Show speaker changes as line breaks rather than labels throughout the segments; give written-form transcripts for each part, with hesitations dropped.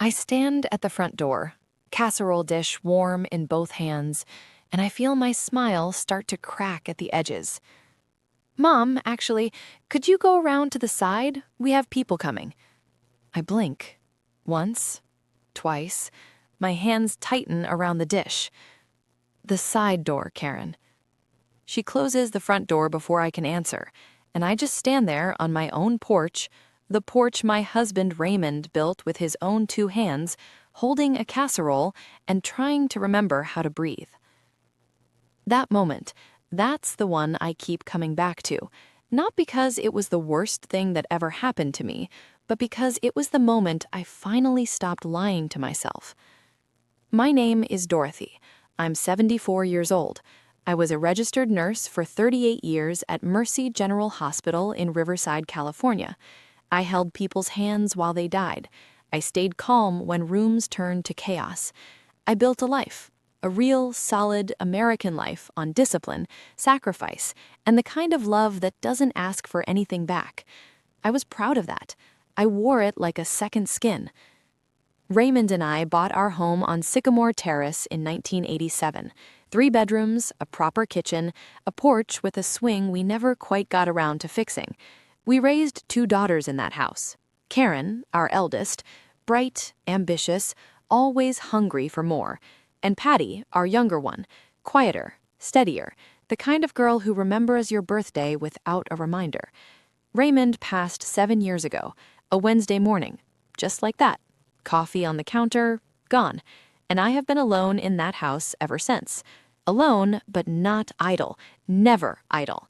I stand at the front door, casserole dish warm in both hands, and I feel my smile start to crack at the edges. Mom, actually, could you go around to the side? We have people coming. I blink. Once, twice. My hands tighten around the dish. The side door, Karen. She closes the front door before I can answer, and I just stand there on my own porch, the porch my husband Raymond built with his own two hands, holding a casserole and trying to remember how to breathe. That moment, that's the one I keep coming back to, not because it was the worst thing that ever happened to me, but because it was the moment I finally stopped lying to myself. My name is Dorothy. I'm 74 years old. I was a registered nurse for 38 years at Mercy General Hospital in Riverside, California. I held people's hands while they died. I stayed calm when rooms turned to chaos. I built a life, a real, solid American life on discipline, sacrifice, and the kind of love that doesn't ask for anything back. I was proud of that. I wore it like a second skin. Raymond and I bought our home on Sycamore Terrace in 1987. 3 bedrooms, a proper kitchen, a porch with a swing we never quite got around to fixing. We raised 2 daughters in that house. Karen, our eldest, bright, ambitious, always hungry for more. And Patty, our younger one, quieter, steadier, the kind of girl who remembers your birthday without a reminder. Raymond passed 7 years ago, a Wednesday morning, just like that. Coffee on the counter, gone. And I have been alone in that house ever since. Alone, but not idle. Never idle.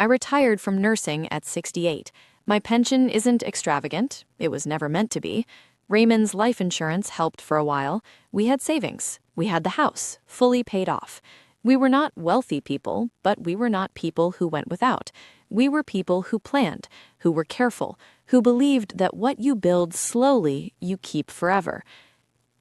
I retired from nursing at 68. My pension isn't extravagant. It was never meant to be. Raymond's life insurance helped for a while. We had savings. We had the house, fully paid off. We were not wealthy people, but we were not people who went without. We were people who planned, who were careful, who believed that what you build slowly, you keep forever.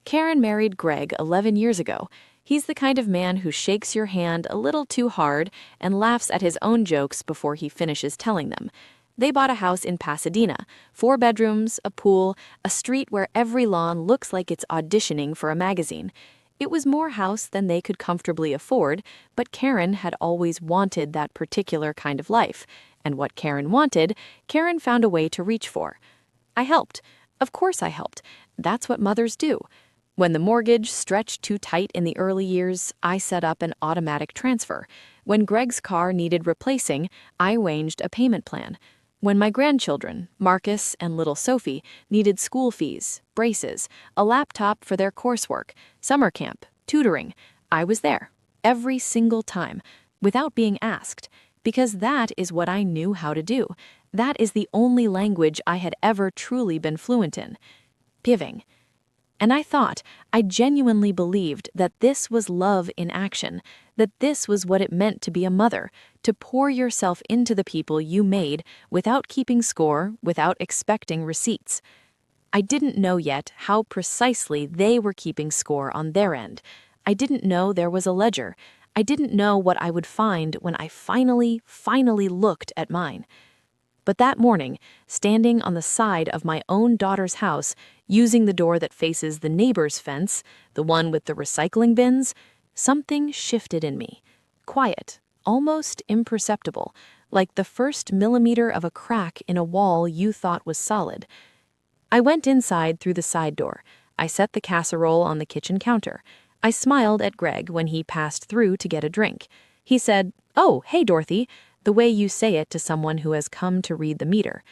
Karen married Greg 11 years ago. He's the kind of man who shakes your hand a little too hard and laughs at his own jokes before he finishes telling them. They bought a house in Pasadena, 4 bedrooms, a pool, a street where every lawn looks like it's auditioning for a magazine. It was more house than they could comfortably afford, but Karen had always wanted that particular kind of life. And what Karen wanted, Karen found a way to reach for. I helped. Of course I helped. That's what mothers do. When the mortgage stretched too tight in the early years, I set up an automatic transfer. When Greg's car needed replacing, I arranged a payment plan. When my grandchildren, Marcus and little Sophie, needed school fees, braces, a laptop for their coursework, summer camp, tutoring, I was there, every single time, without being asked, because that is what I knew how to do. That is the only language I had ever truly been fluent in. Giving. And I genuinely believed that this was love in action, that this was what it meant to be a mother, to pour yourself into the people you made without keeping score, without expecting receipts. I didn't know yet how precisely they were keeping score on their end. I didn't know there was a ledger. I didn't know what I would find when I finally looked at mine. But that morning, standing on the side of my own daughter's house, using the door that faces the neighbor's fence, the one with the recycling bins, something shifted in me. Quiet, almost imperceptible, like the first millimeter of a crack in a wall you thought was solid. I went inside through the side door. I set the casserole on the kitchen counter. I smiled at Greg when he passed through to get a drink. He said, "Oh, hey, Dorothy," the way you say it to someone who has come to read the meter.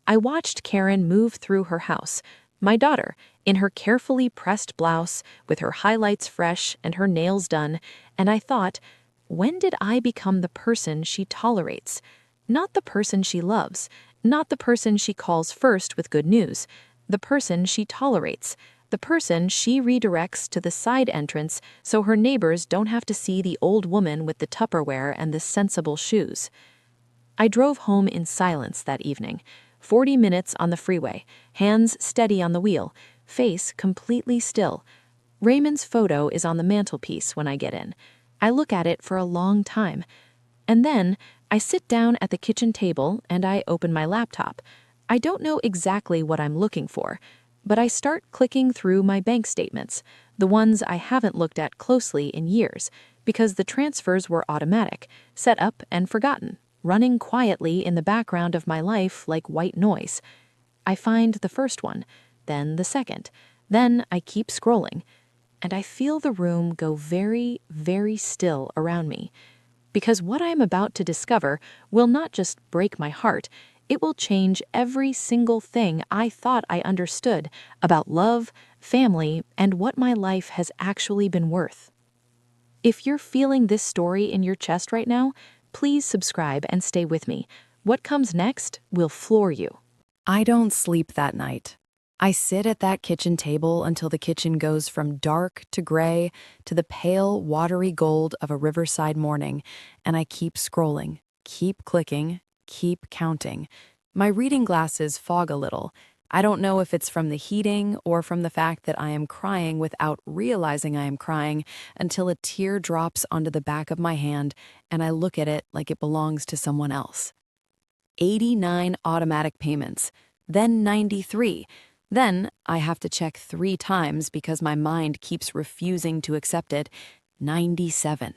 I watched Karen move through her house, my daughter, in her carefully pressed blouse, with her highlights fresh and her nails done, and I thought, when did I become the person she tolerates? Not the person she loves, not the person she calls first with good news, the person she tolerates, the person she redirects to the side entrance so her neighbors don't have to see the old woman with the Tupperware and the sensible shoes. I drove home in silence that evening, 40 minutes on the freeway, hands steady on the wheel, face completely still. Raymond's photo is on the mantelpiece when I get in. I look at it for a long time. And then I sit down at the kitchen table and I open my laptop. I don't know exactly what I'm looking for. but I start clicking through my bank statements, the ones I haven't looked at closely in years, because the transfers were automatic, set up and forgotten, running quietly in the background of my life like white noise. I find the first one, then the second, then I keep scrolling, and I feel the room go very, very still around me. Because what I am about to discover will not just break my heart, it will change every single thing I thought I understood about love, family, and what my life has actually been worth. If you're feeling this story in your chest right now, please subscribe and stay with me. What comes next will floor you. I don't sleep that night. I sit at that kitchen table until the kitchen goes from dark to gray to the pale, watery gold of a riverside morning, and I keep scrolling, keep clicking, keep counting. My reading glasses fog a little. I don't know if it's from the heating or from the fact that I am crying without realizing I am crying until a tear drops onto the back of my hand and I look at it like it belongs to someone else. 89 automatic payments, then 93. Then I have to check 3 times because my mind keeps refusing to accept it. 97.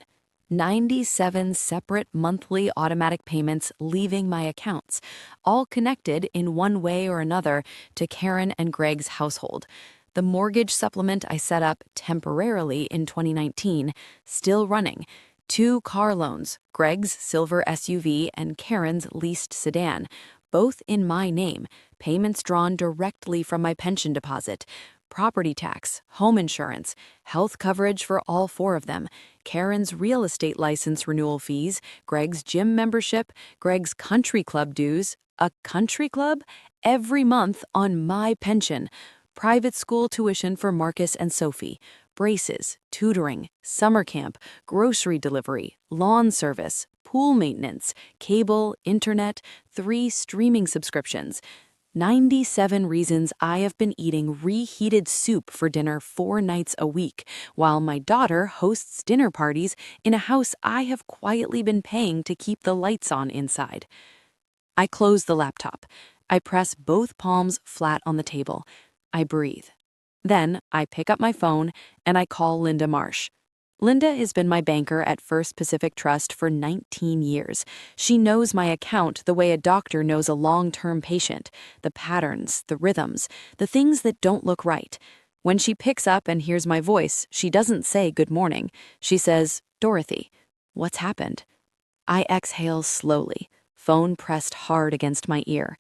97 separate monthly automatic payments leaving my accounts, all connected in one way or another to Karen and Greg's household. The mortgage supplement I set up temporarily in 2019, still running. 2 car loans, Greg's silver SUV and Karen's leased sedan, both in my name, payments drawn directly from my pension deposit. Property tax, home insurance, health coverage for all 4 of them, Karen's real estate license renewal fees, Greg's gym membership, Greg's country club dues, a country club? Every month on my pension, private school tuition for Marcus and Sophie, braces, tutoring, summer camp, grocery delivery, lawn service, pool maintenance, cable, internet, 3 streaming subscriptions. 97 reasons I have been eating reheated soup for dinner 4 nights a week, while my daughter hosts dinner parties in a house I have quietly been paying to keep the lights on inside. I close the laptop. I press both palms flat on the table. I breathe. Then I pick up my phone and I call Linda Marsh. Linda has been my banker at First Pacific Trust for 19 years. She knows my account the way a doctor knows a long-term patient, the patterns, the rhythms, the things that don't look right. When she picks up and hears my voice, she doesn't say good morning. She says, "Dorothy, what's happened?" I exhale slowly, phone pressed hard against my ear.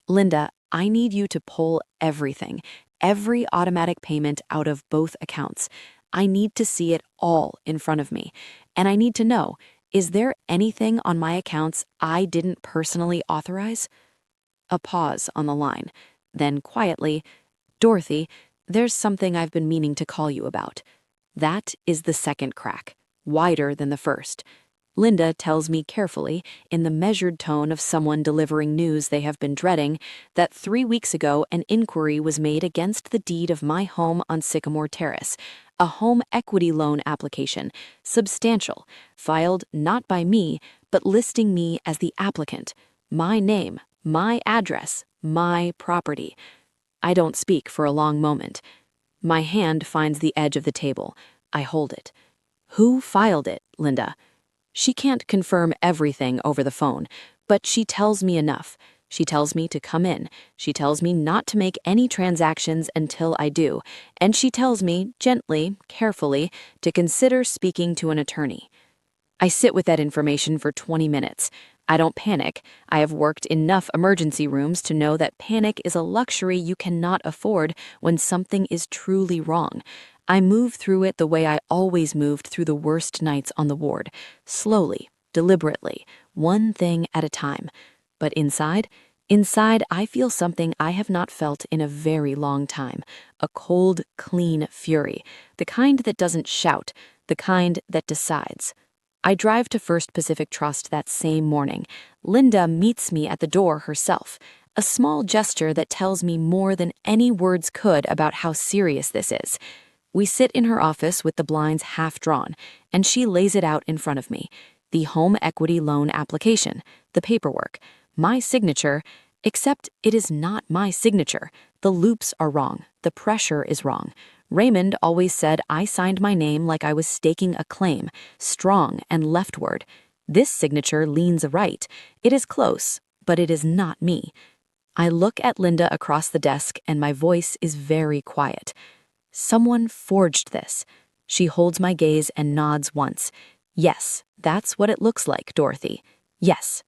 "Linda, I need you to pull everything, every automatic payment out of both accounts. I need to see it all in front of me. And I need to know, is there anything on my accounts I didn't personally authorize?" A pause on the line. Then quietly, "Dorothy, there's something I've been meaning to call you about." That is the second crack, wider than the first. Linda tells me carefully, in the measured tone of someone delivering news they have been dreading, that 3 weeks ago an inquiry was made against the deed of my home on Sycamore Terrace, a home equity loan application, substantial, filed not by me, but listing me as the applicant. My name, my address, my property. I don't speak for a long moment. My hand finds the edge of the table. I hold it. "Who filed it, Linda?" She can't confirm everything over the phone, but she tells me enough. She tells me to come in. She tells me not to make any transactions until I do. And she tells me, gently, carefully, to consider speaking to an attorney. I sit with that information for 20 minutes. I don't panic. I have worked enough emergency rooms to know that panic is a luxury you cannot afford when something is truly wrong. I move through it the way I always moved through the worst nights on the ward, slowly, deliberately, one thing at a time. But inside I feel something I have not felt in a very long time, a cold, clean fury, the kind that doesn't shout, the kind that decides. I drive to First Pacific Trust that same morning. Linda meets me at the door herself, a small gesture that tells me more than any words could about how serious this is. We sit in her office with the blinds half drawn, and she lays it out in front of me. The home equity loan application, the paperwork, my signature,
Except it is not my signature. The loops are wrong. The pressure is wrong. Raymond always said I signed my name like I was staking a claim, strong and leftward. This signature leans right. It is close, but it is not me. I look at Linda across the desk and my voice is very quiet. Someone forged this. She holds my gaze and nods once. Yes, that's what it looks like, Dorothy. Yes.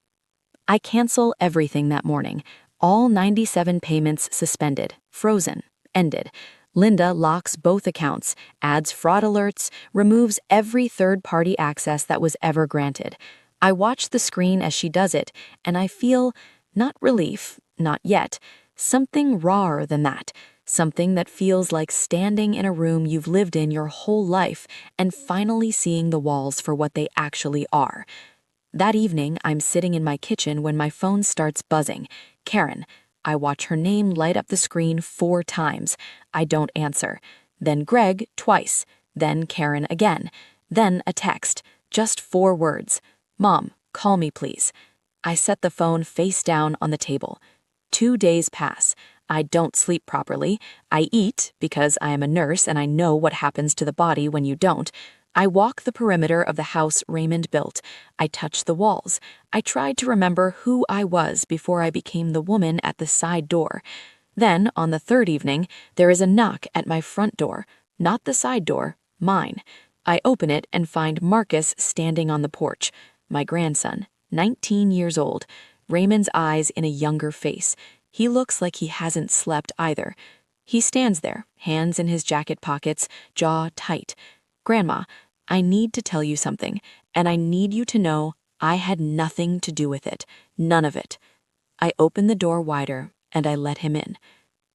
I cancel everything that morning. All 97 payments suspended, frozen, ended. Linda locks both accounts, adds fraud alerts, removes every third-party access that was ever granted. I watch the screen as she does it, and I feel, not relief, not yet, something rawer than that. Something that feels like standing in a room you've lived in your whole life and finally seeing the walls for what they actually are. That evening, I'm sitting in my kitchen when my phone starts buzzing. Karen. I watch her name light up the screen 4 times. I don't answer. Then Greg twice. Then Karen again. Then a text. Just 4 words. Mom, call me please. I set the phone face down on the table. 2 days pass. I don't sleep properly. I eat because I am a nurse and I know what happens to the body when you don't. I walk the perimeter of the house Raymond built. I touch the walls. I tried to remember who I was before I became the woman at the side door. Then, on the 3rd evening, there is a knock at my front door. Not the side door, mine. I open it and find Marcus standing on the porch. My grandson, 19 years old. Raymond's eyes in a younger face. He looks like he hasn't slept either. He stands there, hands in his jacket pockets, jaw tight. Grandma, I need to tell you something, and I need you to know I had nothing to do with it. None of it. I open the door wider, and I let him in.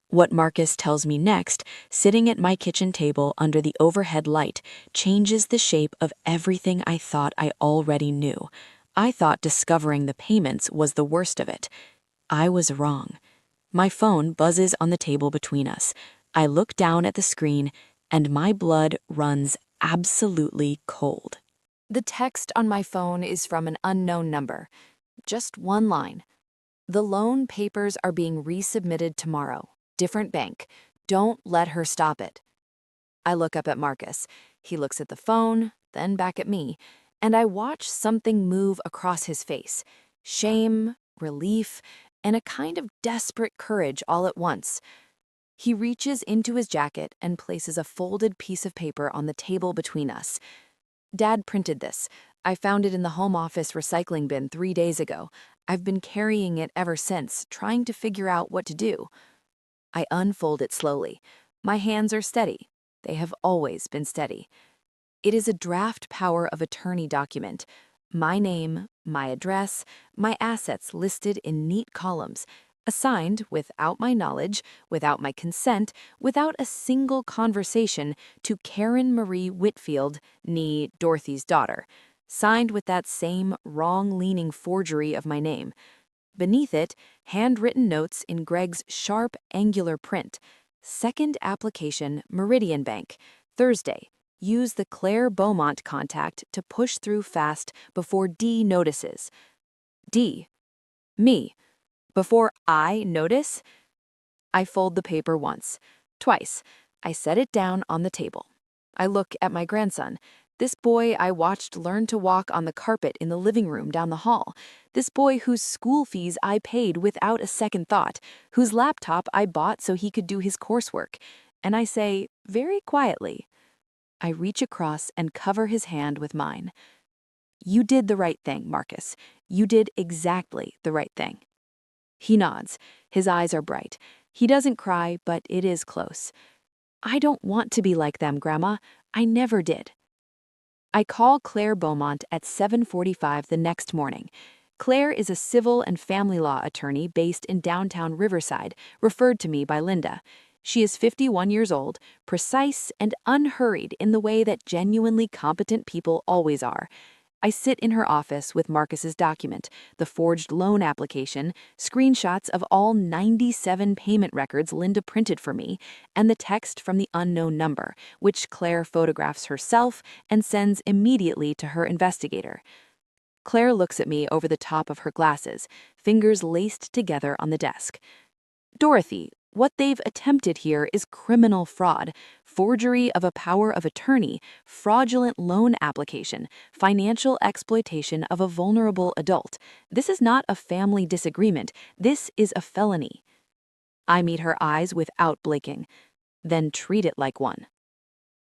What Marcus tells me next, sitting at my kitchen table under the overhead light, changes the shape of everything I thought I already knew. I thought discovering the payments was the worst of it. I was wrong. My phone buzzes on the table between us. I look down at the screen, and my blood runs absolutely cold. The text on my phone is from an unknown number. Just one line. The loan papers are being resubmitted tomorrow. Different bank. Don't let her stop it. I look up at Marcus. He looks at the phone, then back at me, and I watch something move across his face. Shame, relief, and a kind of desperate courage all at once. He reaches into his jacket and places a folded piece of paper on the table between us. Dad printed this. I found it in the home office recycling bin 3 days ago. I've been carrying it ever since, trying to figure out what to do. I unfold it slowly. My hands are steady. They have always been steady. It is a draft power of attorney document. My name, my address, my assets listed in neat columns, assigned without my knowledge, without my consent, without a single conversation to Karen Marie Whitfield, nee Dorothy's daughter, signed with that same wrong-leaning forgery of my name. Beneath it, handwritten notes in Greg's sharp, angular print. Second application, Meridian Bank, Thursday. Use the Claire Beaumont contact to push through fast before D notices. D. Me. Before I notice? I fold the paper once. Twice. I set it down on the table. I look at my grandson. This boy I watched learn to walk on the carpet in the living room down the hall. This boy whose school fees I paid without a second thought, whose laptop I bought so he could do his coursework. And I say, very quietly, I reach across and cover his hand with mine. You did the right thing, Marcus. You did exactly the right thing. He nods. His eyes are bright. He doesn't cry, but it is close. I don't want to be like them, Grandma. I never did. I call Claire Beaumont at 7:45 the next morning. Claire is a civil and family law attorney based in downtown Riverside, referred to me by Linda. She is 51 years old, precise and unhurried in the way that genuinely competent people always are. I sit in her office with Marcus's document, the forged loan application, screenshots of all 97 payment records Linda printed for me, and the text from the unknown number, which Claire photographs herself and sends immediately to her investigator. Claire looks at me over the top of her glasses, fingers laced together on the desk. Dorothy, what they've attempted here is criminal fraud, forgery of a power of attorney, fraudulent loan application, financial exploitation of a vulnerable adult. This is not a family disagreement. This is a felony. I meet her eyes without blinking. Then treat it like one.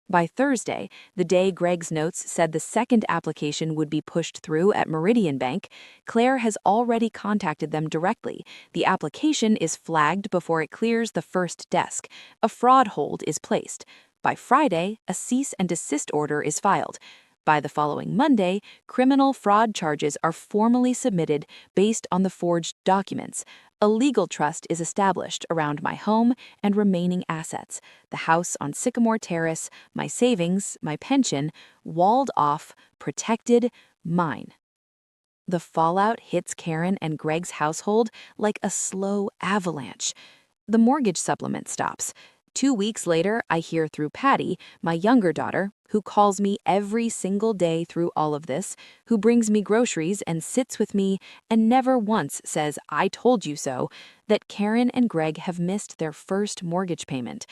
By Thursday, the day Greg's notes said the second application would be pushed through at Meridian Bank, Claire has already contacted them directly. The application is flagged before it clears the first desk. A fraud hold is placed. By Friday, a cease and desist order is filed. By the following Monday, criminal fraud charges are formally submitted based on the forged documents. A legal trust is established around my home and remaining assets, the house on Sycamore Terrace, my savings, my pension, walled off, protected, mine. The fallout hits Karen and Greg's household like a slow avalanche. The mortgage supplement stops. 2 weeks later, I hear through Patty, my younger daughter, who calls me every single day through all of this, who brings me groceries and sits with me and never once says, "I told you so," that Karen and Greg have missed their first mortgage payment.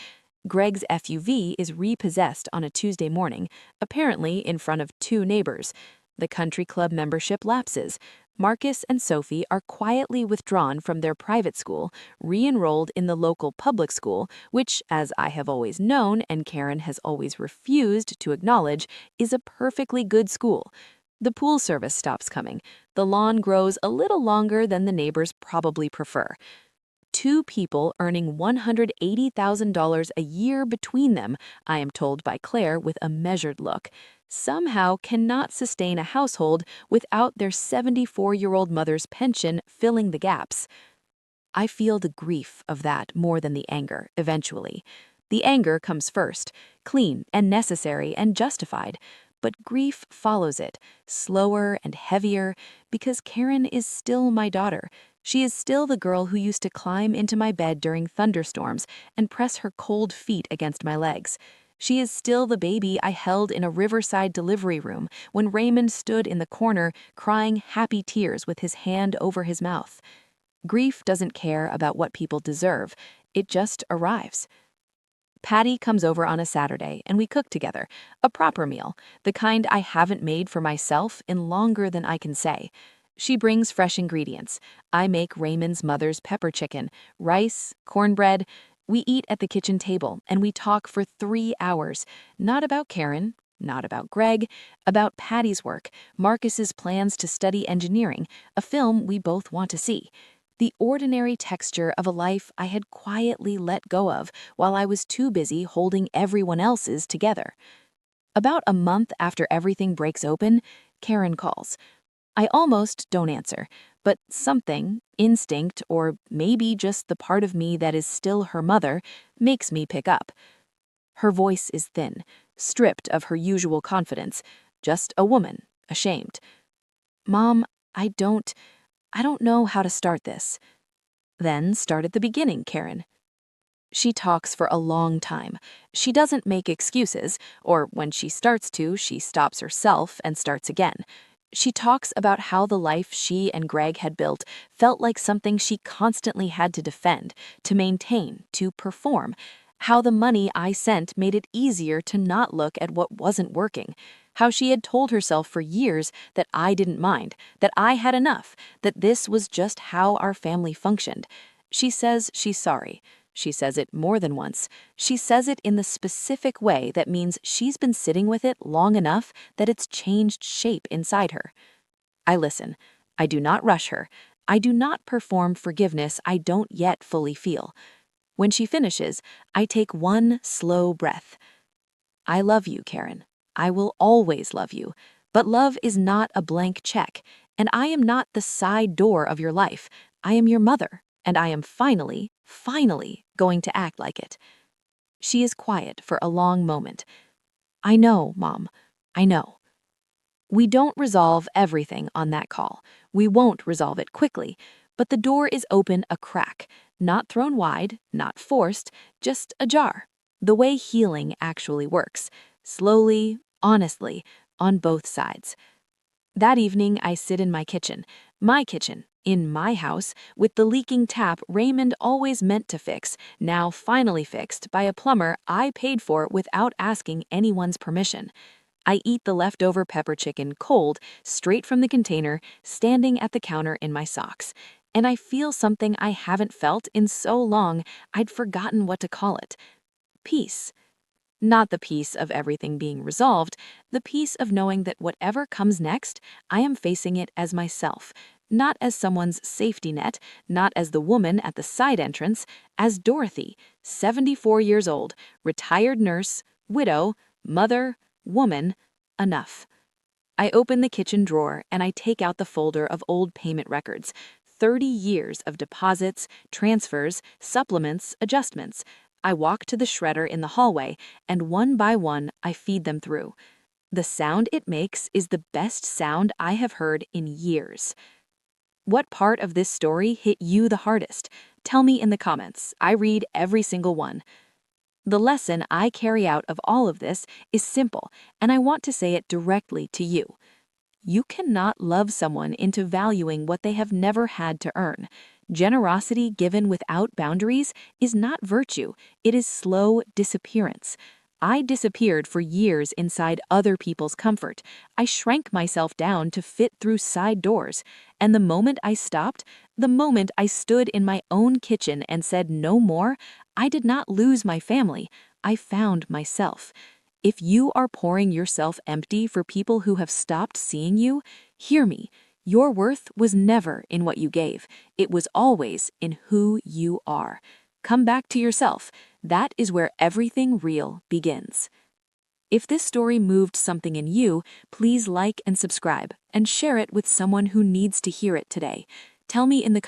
Greg's FUV is repossessed on a Tuesday morning, apparently in front of 2 neighbors. The country club membership lapses. Marcus and Sophie are quietly withdrawn from their private school, re-enrolled in the local public school, which, as I have always known and Karen has always refused to acknowledge, is a perfectly good school. The pool service stops coming. The lawn grows a little longer than the neighbors probably prefer. 2 people earning $180,000 a year between them, I am told by Claire with a measured look, somehow cannot sustain a household without their 74-year-old mother's pension filling the gaps. I feel the grief of that more than the anger, eventually. The anger comes first, clean and necessary and justified, but grief follows it, slower and heavier, because Karen is still my daughter. She is still the girl who used to climb into my bed during thunderstorms and press her cold feet against my legs. She is still the baby I held in a Riverside delivery room when Raymond stood in the corner crying happy tears with his hand over his mouth. Grief doesn't care about what people deserve. It just arrives. Patty comes over on a Saturday and we cook together, a proper meal, the kind I haven't made for myself in longer than I can say. She brings fresh ingredients. I make Raymond's mother's pepper chicken, rice, cornbread. We eat at the kitchen table and we talk for 3 hours, not about Karen, not about Greg, about Patty's work, Marcus's plans to study engineering, a film we both want to see. The ordinary texture of a life I had quietly let go of while I was too busy holding everyone else's together. About a month after everything breaks open, Karen calls. I almost don't answer, but something, instinct, or maybe just the part of me that is still her mother, makes me pick up. Her voice is thin, stripped of her usual confidence, just a woman, ashamed. "Mom, I don't know how to start this." Then start at the beginning, Karen. She talks for a long time. She doesn't make excuses, or when she starts to, she stops herself and starts again. She talks about how the life she and Greg had built felt like something she constantly had to defend, to maintain, to perform. How the money I sent made it easier to not look at what wasn't working. How she had told herself for years that I didn't mind, that I had enough, that this was just how our family functioned. She says she's sorry. She says it more than once. She says it in the specific way that means she's been sitting with it long enough that it's changed shape inside her. I listen. I do not rush her. I do not perform forgiveness I don't yet fully feel. When she finishes, I take one slow breath. I love you, Karen. I will always love you. But love is not a blank check, and I am not the side door of your life. I am your mother, and I am finally going to act like it. She is quiet for a long moment. I know, Mom. I know. We don't resolve everything on that call. We won't resolve it quickly, but the door is open a crack, not thrown wide, not forced, just ajar. The way healing actually works, slowly, honestly, on both sides. That evening, I sit in my kitchen, in my house, with the leaking tap Raymond always meant to fix, now finally fixed by a plumber I paid for without asking anyone's permission. I eat the leftover pepper chicken cold, straight from the container, standing at the counter in my socks. And I feel something I haven't felt in so long I'd forgotten what to call it. Peace. Not the peace of everything being resolved, the peace of knowing that whatever comes next, I am facing it as myself, not as someone's safety net, not as the woman at the side entrance, as Dorothy, 74 years old, retired nurse, widow, mother, woman, enough. I open the kitchen drawer and I take out the folder of old payment records. 30 years of deposits, transfers, supplements, adjustments. I walk to the shredder in the hallway, and one by one, I feed them through. The sound it makes is the best sound I have heard in years. What part of this story hit you the hardest? Tell me in the comments. I read every single one. The lesson I carry out of all of this is simple, and I want to say it directly to you. You cannot love someone into valuing what they have never had to earn. Generosity given without boundaries is not virtue, it is slow disappearance. I disappeared for years inside other people's comfort. I shrank myself down to fit through side doors. And the moment I stopped, the moment I stood in my own kitchen and said no more, I did not lose my family. I found myself. If you are pouring yourself empty for people who have stopped seeing you, hear me. Your worth was never in what you gave. It was always in who you are. Come back to yourself. That is where everything real begins. If this story moved something in you, please like and subscribe and share it with someone who needs to hear it today. Tell me in the comments.